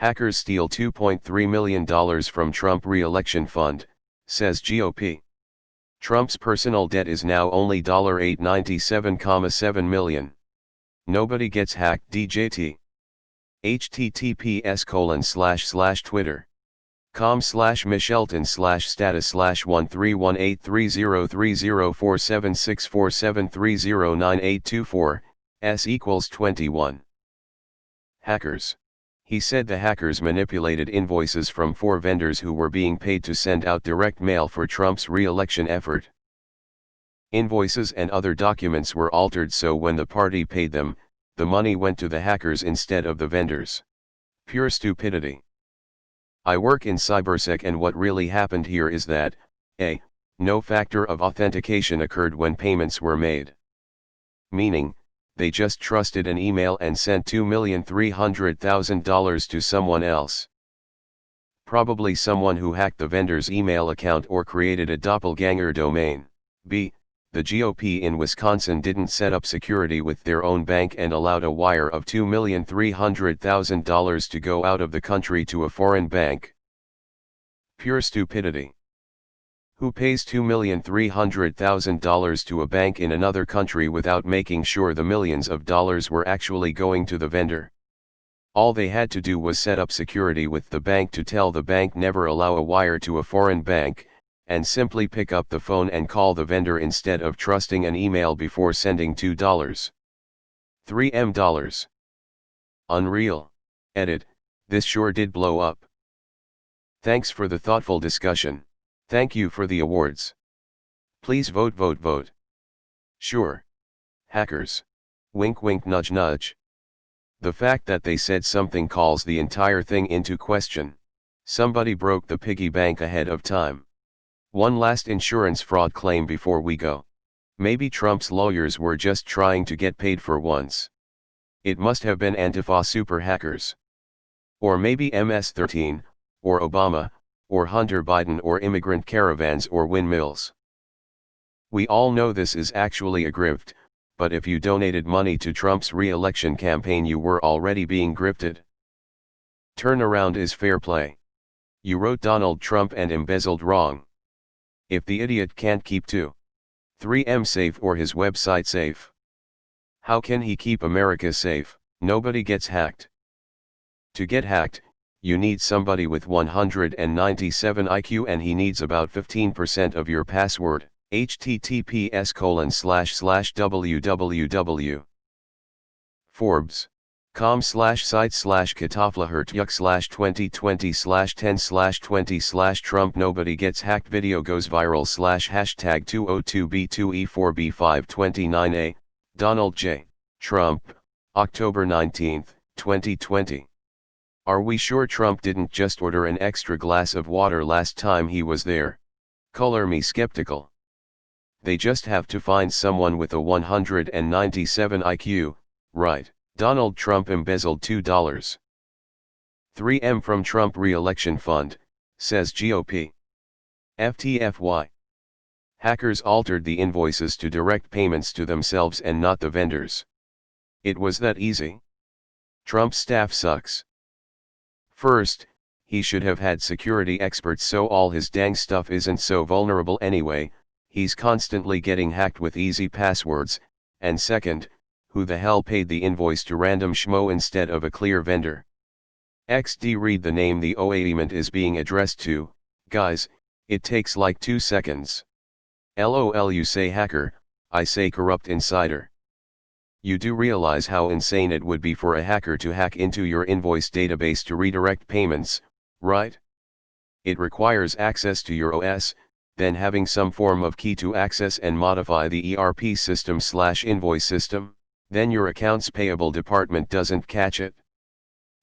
Hackers steal $2.3 million from Trump re-election fund, says GOP. Trump's personal debt is now only $897.7 million. Nobody gets hacked DJT. https://twitter.com/michelton/status/1318030476473098824 s=21. Hackers. He said the hackers manipulated invoices from 4 vendors who were being paid to send out direct mail for Trump's re-election effort. Invoices and other documents were altered so when the party paid them, the money went to the hackers instead of the vendors. Pure stupidity. I work in cybersec, and what really happened here is that, a, no factor of authentication occurred when payments were made. Meaning, they just trusted an email and sent $2,300,000 to someone else. Probably someone who hacked the vendor's email account or created a doppelganger domain. B. The GOP in Wisconsin didn't set up security with their own bank and allowed a wire of $2,300,000 to go out of the country to a foreign bank. Pure stupidity. Who pays $2,300,000 to a bank in another country without making sure the millions of dollars were actually going to the vendor? All they had to do was set up security with the bank to tell the bank never allow a wire to a foreign bank, and simply pick up the phone and call the vendor instead of trusting an email before sending $3M. Unreal. Edit, this sure did blow up. Thanks for the thoughtful discussion. Thank you for the awards. Please vote. Sure. Hackers. Wink wink nudge nudge. The fact that they said something calls the entire thing into question. Somebody broke the piggy bank ahead of time. One last insurance fraud claim before we go. Maybe Trump's lawyers were just trying to get paid for once. It must have been Antifa super hackers. Or maybe MS-13, or Obama, or Hunter Biden, or immigrant caravans, or windmills. We all know this is actually a grift, but if you donated money to Trump's re-election campaign, you were already being grifted. Turnaround is fair play. You wrote Donald Trump and embezzled wrong. If the idiot can't keep 3M safe or his website safe, how can he keep America safe? Nobody gets hacked. To get hacked, you need somebody with 197 IQ, and he needs about 15% of your password. https://www. Forbes.com/site/Kataflahertyuk/2020/10/Trump nobody gets hacked video goes viral #202B2E4B529A, Donald J. Trump, October 19, 2020. Are we sure Trump didn't just order an extra glass of water last time he was there? Color me skeptical. They just have to find someone with a 197 IQ, right? Donald Trump embezzled $2.3M from Trump re-election fund, says GOP. FTFY. Hackers altered the invoices to direct payments to themselves and not the vendors. It was that easy? Trump's staff sucks. First, he should have had security experts so all his dang stuff isn't so vulnerable anyway. He's constantly getting hacked with easy passwords. And second, who the hell paid the invoice to random schmo instead of a clear vendor? XD read the name the oaiment is being addressed to, guys, it takes like 2 seconds. LOL you say hacker, I say corrupt insider. You do realize how insane it would be for a hacker to hack into your invoice database to redirect payments, right? It requires access to your OS, then having some form of key to access and modify the ERP system/invoice system, then your accounts payable department doesn't catch it.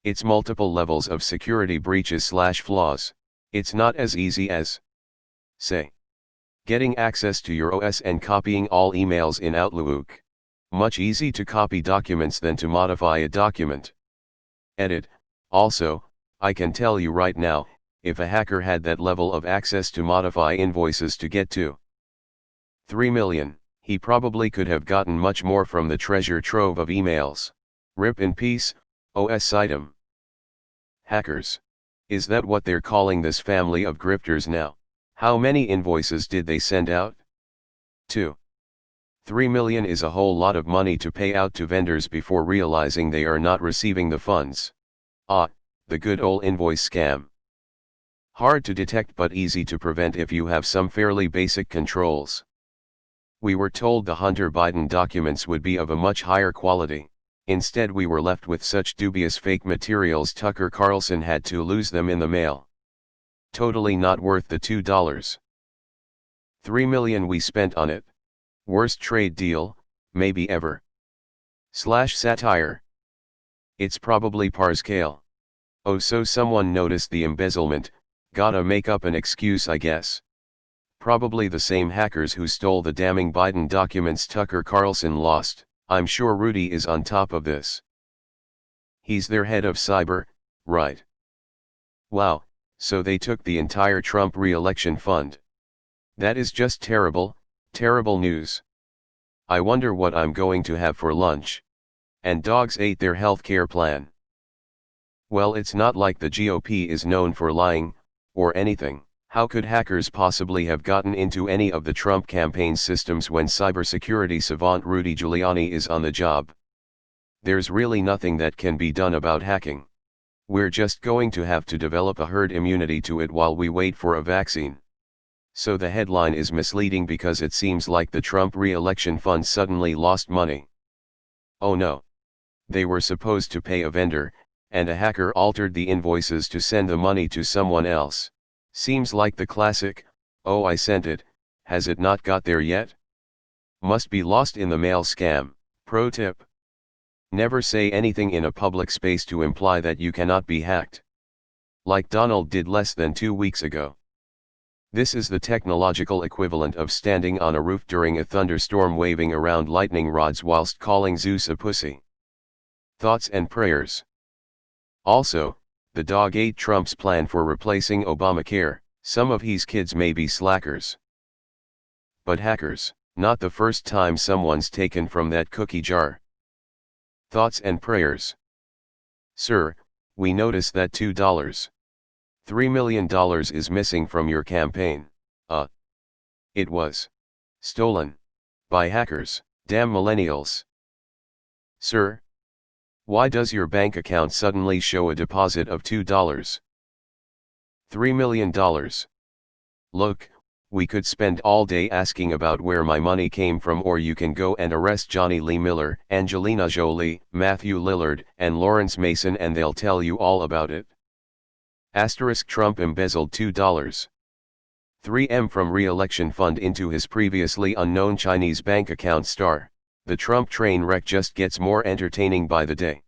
It's multiple levels of security breaches/flaws. It's not as easy as, say, getting access to your OS and copying all emails in Outlook. Much easy to copy documents than to modify a document. Edit. Also, I can tell you right now, if a hacker had that level of access to modify invoices to get to 3 million, he probably could have gotten much more from the treasure trove of emails. Rip in peace, OS item. Hackers. Is that what they're calling this family of grifters now? How many invoices did they send out? 2. 3 million is a whole lot of money to pay out to vendors before realizing they are not receiving the funds. Ah, the good old invoice scam. Hard to detect but easy to prevent if you have some fairly basic controls. We were told the Hunter Biden documents would be of a much higher quality. Instead we were left with such dubious fake materials Tucker Carlson had to lose them in the mail. Totally not worth the $2. 3 million we spent on it. Worst trade deal, maybe ever. /satire. It's probably Parscale. Oh, so someone noticed the embezzlement, gotta make up an excuse I guess. Probably the same hackers who stole the damning Biden documents Tucker Carlson lost. I'm sure Rudy is on top of this. He's their head of cyber, right? Wow, so they took the entire Trump re-election fund. That is just terrible, terrible news. I wonder what I'm going to have for lunch. And dogs ate their health care plan. Well, it's not like the GOP is known for lying, or anything. How could hackers possibly have gotten into any of the Trump campaign systems when cybersecurity savant Rudy Giuliani is on the job? There's really nothing that can be done about hacking. We're just going to have to develop a herd immunity to it while we wait for a vaccine. So the headline is misleading because it seems like the Trump re-election fund suddenly lost money. Oh no. They were supposed to pay a vendor, and a hacker altered the invoices to send the money to someone else. Seems like the classic, oh I sent it, has it not got there yet? Must be lost in the mail scam. Pro tip. Never say anything in a public space to imply that you cannot be hacked. Like Donald did less than 2 weeks ago. This is the technological equivalent of standing on a roof during a thunderstorm waving around lightning rods whilst calling Zeus a pussy. Thoughts and prayers. Also, the dog ate Trump's plan for replacing Obamacare. Some of his kids may be slackers. But hackers, not the first time someone's taken from that cookie jar. Thoughts and prayers. Sir, we notice that $2.3 million is missing from your campaign. It was stolen by hackers. Damn millennials. Sir, why does your bank account suddenly show a deposit of $2.3 million? Look, we could spend all day asking about where my money came from, or you can go and arrest Johnny Lee Miller, Angelina Jolie, Matthew Lillard, and Lawrence Mason and they'll tell you all about it. Trump embezzled $2.3 million from re-election fund into his previously unknown Chinese bank account. The Trump train wreck just gets more entertaining by the day.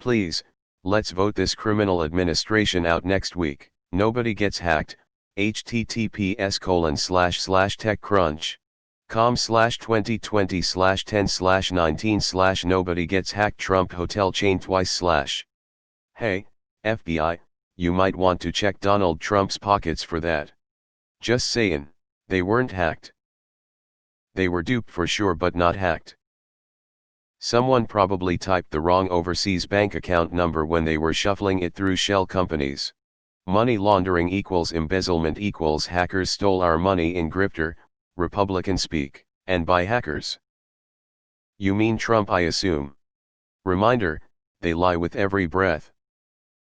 Please, let's vote this criminal administration out next week. Nobody gets hacked. https://techcrunch.com/2020/10/19/ nobody gets hacked Trump hotel chain twice/. Hey, FBI, you might want to check Donald Trump's pockets for that. Just saying, they weren't hacked. They were duped for sure but not hacked. Someone probably typed the wrong overseas bank account number when they were shuffling it through shell companies. Money laundering equals embezzlement equals hackers stole our money in grifter, Republican speak, and by hackers. You mean Trump, I assume. Reminder, they lie with every breath.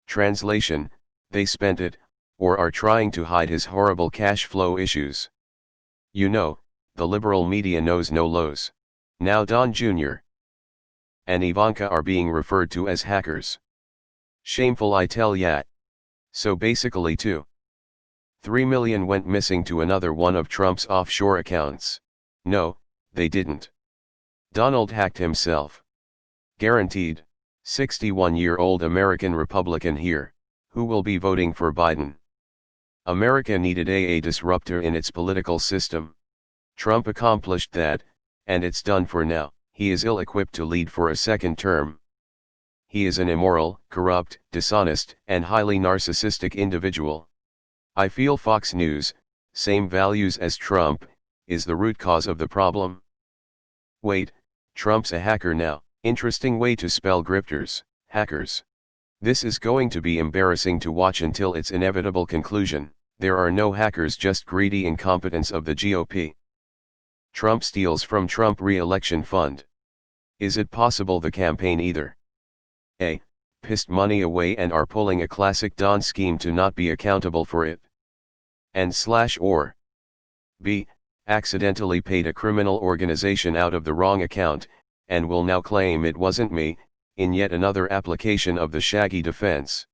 Translation, they spent it, or are trying to hide his horrible cash flow issues. You know, the liberal media knows no lows. Now Don Jr. and Ivanka are being referred to as hackers. Shameful, I tell ya. So basically $2.3 million went missing to another one of Trump's offshore accounts. No, they didn't. Donald hacked himself. Guaranteed. 61-year-old American Republican here, who will be voting for Biden. America needed a disruptor in its political system. Trump accomplished that, and it's done for now. He is ill-equipped to lead for a second term. He is an immoral, corrupt, dishonest, and highly narcissistic individual. I feel Fox News, same values as Trump, is the root cause of the problem. Wait, Trump's a hacker now. Interesting way to spell grifters, hackers. This is going to be embarrassing to watch until its inevitable conclusion. There are no hackers, just greedy incompetence of the GOP. Trump steals from Trump re-election fund. Is it possible the campaign either A. pissed money away and are pulling a classic Don scheme to not be accountable for it, or B. accidentally paid a criminal organization out of the wrong account, and will now claim it wasn't me, in yet another application of the Shaggy defense?